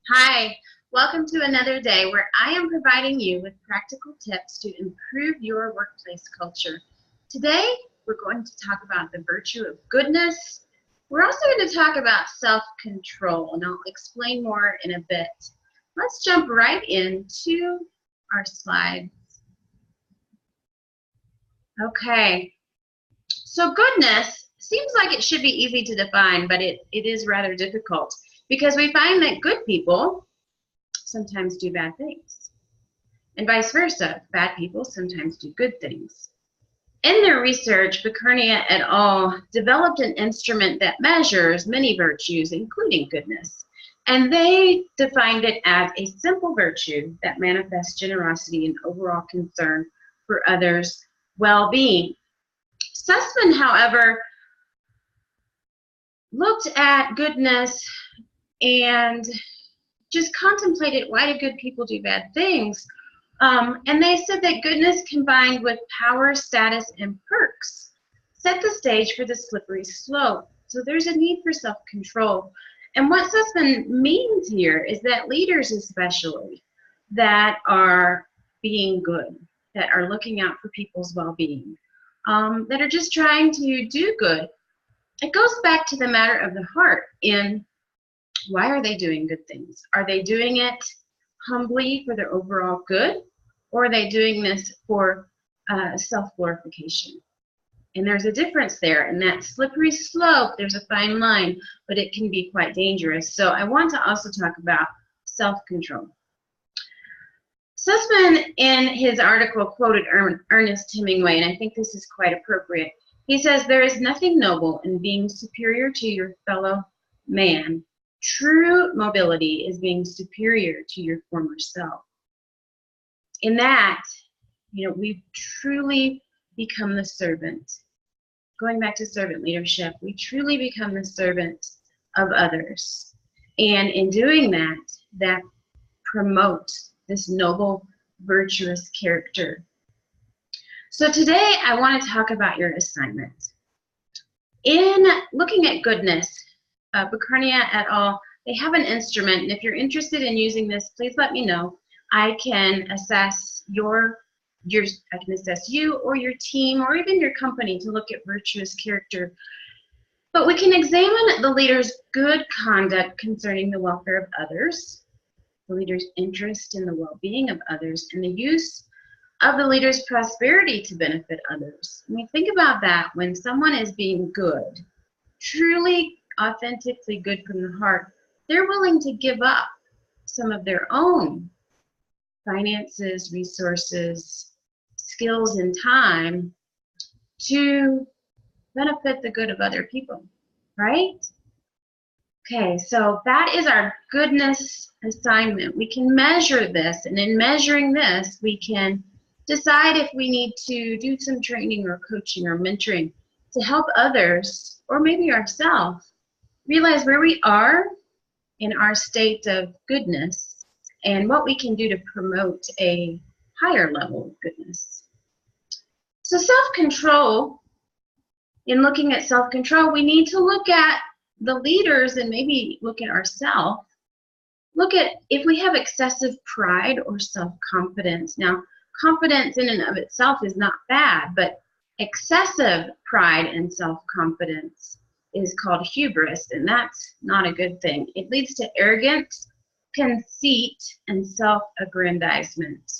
Hi, welcome to another day where I am providing you with practical tips to improve your workplace culture. Today, we're going to talk about the virtue of goodness. We're also going to talk about self-control, and I'll explain more in a bit. Let's jump right into our slides. Okay, so goodness seems like it should be easy to define, but it is rather difficult because we find that good people sometimes do bad things. And vice versa, bad people sometimes do good things. In their research, Buchernia et al. Developed an instrument that measures many virtues, including goodness. And they defined it as a simple virtue that manifests generosity and overall concern for others' well-being. Sussman, however, looked at goodness and just contemplated, why do good people do bad things? And they said that goodness combined with power, status, and perks set the stage for the slippery slope. So there's a need for self-control. And what Sussman means here is that leaders especially that are being good, that are looking out for people's well-being, that are just trying to do good, it goes back to the matter of the heart in why are they doing good things? Are they doing it humbly for their overall good, or are they doing this for self-glorification? And there's a difference there. In that slippery slope, there's a fine line, but it can be quite dangerous. So I want to also talk about self-control. Sussman, in his article, quoted Ernest Hemingway, and I think this is quite appropriate. He says, "There is nothing noble in being superior to your fellow man. True mobility is being superior to your former self." In that, we've truly become the servant. Going back to servant leadership, we truly become the servant of others. And in doing that, that promotes this noble, virtuous character. So today, I want to talk about your assignment. In looking at goodness, Buchernia et al., they have an instrument, and if you're interested in using this, please let me know. I can assess I can assess you or your team or even your company to look at virtuous character. But we can examine the leader's good conduct concerning the welfare of others, the leader's interest in the well-being of others, and the use of the leader's prosperity to benefit others. When we think about that, when someone is being good, truly, authentically good from the heart, they're willing to give up some of their own finances, resources, skills, and time to benefit the good of other people, right? Okay, so that is our goodness assignment. We can measure this, and in measuring this, we can decide if we need to do some training or coaching or mentoring to help others, or maybe ourselves, realize where we are in our state of goodness and what we can do to promote a higher level of goodness. So self-control, in looking at self-control, we need to look at the leaders and maybe look at ourselves. Look at if we have excessive pride or self-confidence. Now, confidence in and of itself is not bad, but excessive pride and self-confidence is called hubris, and that's not a good thing. It leads to arrogance, conceit, and self-aggrandizement.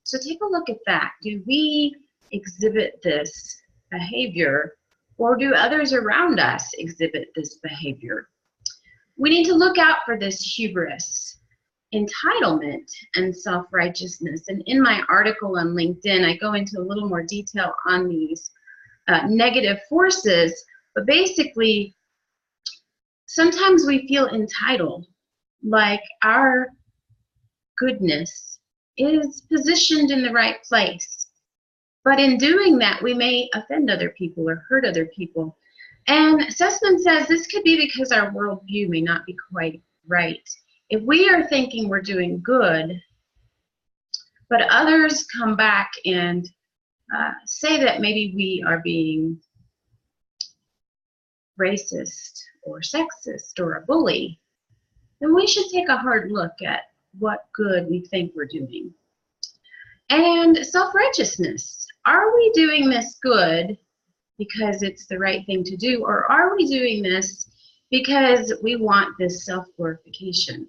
So take a look at that. Do we exhibit this behavior, or do others around us exhibit this behavior? We need to look out for this hubris, entitlement, and self-righteousness. And in my article on LinkedIn, I go into a little more detail on these negative forces. But basically, sometimes we feel entitled, like our goodness is positioned in the right place. But in doing that, we may offend other people or hurt other people. And Sussman says this could be because our worldview may not be quite right. If we are thinking we're doing good, but others come back and say that maybe we are being racist or sexist or a bully, then we should take a hard look at what good we think we're doing. And self-righteousness. Are we doing this good because it's the right thing to do, or are we doing this because we want this self-glorification?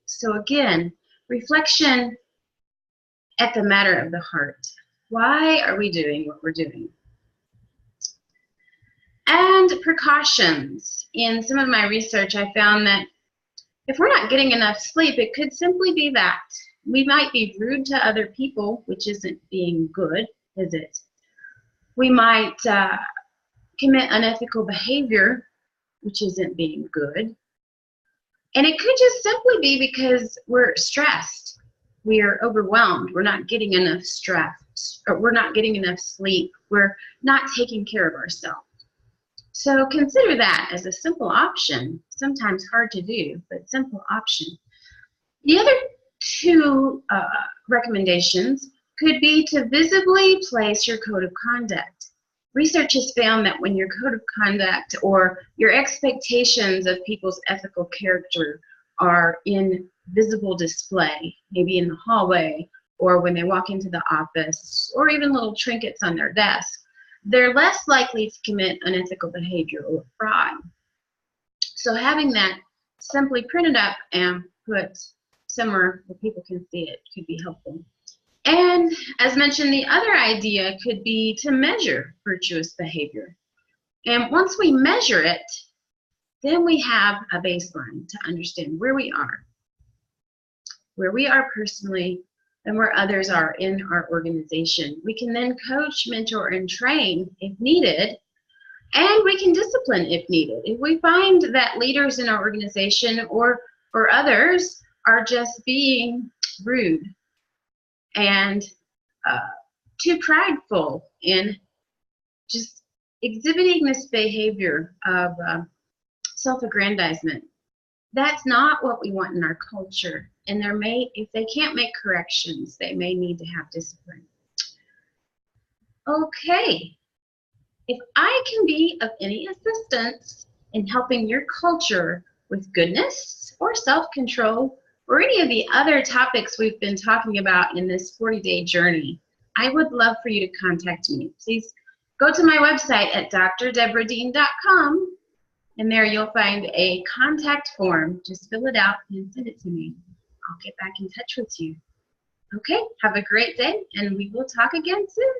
So again, reflection at the matter of the heart. Why are we doing what we're doing? And precautions. In some of my research, I found that if we're not getting enough sleep, it could simply be that. We might be rude to other people, which isn't being good, is it? We might commit unethical behavior, which isn't being good. And it could just simply be because we're stressed. We are overwhelmed. We're not getting enough stress, or we're not getting enough sleep. We're not taking care of ourselves. So consider that as a simple option, sometimes hard to do, but simple option. The other two recommendations could be to visibly place your code of conduct. Research has found that when your code of conduct or your expectations of people's ethical character are in visible display, maybe in the hallway or when they walk into the office, or even little trinkets on their desk, they're less likely to commit unethical behavior or fraud. So having that simply printed up and put somewhere where people can see it could be helpful. And as mentioned, the other idea could be to measure virtuous behavior. And once we measure it, then we have a baseline to understand where we are personally, and where others are in our organization. We can then coach, mentor, and train if needed, and we can discipline if needed. If we find that leaders in our organization or others are just being rude and too prideful and just exhibiting this behavior of self-aggrandizement, that's not what we want in our culture. And if they can't make corrections, they may need to have discipline. Okay, if I can be of any assistance in helping your culture with goodness or self-control or any of the other topics we've been talking about in this 40-day journey, I would love for you to contact me. Please go to my website at drdeborahdean.com, and there you'll find a contact form. Just fill it out and send it to me. I'll get back in touch with you. Okay, have a great day, and we will talk again soon.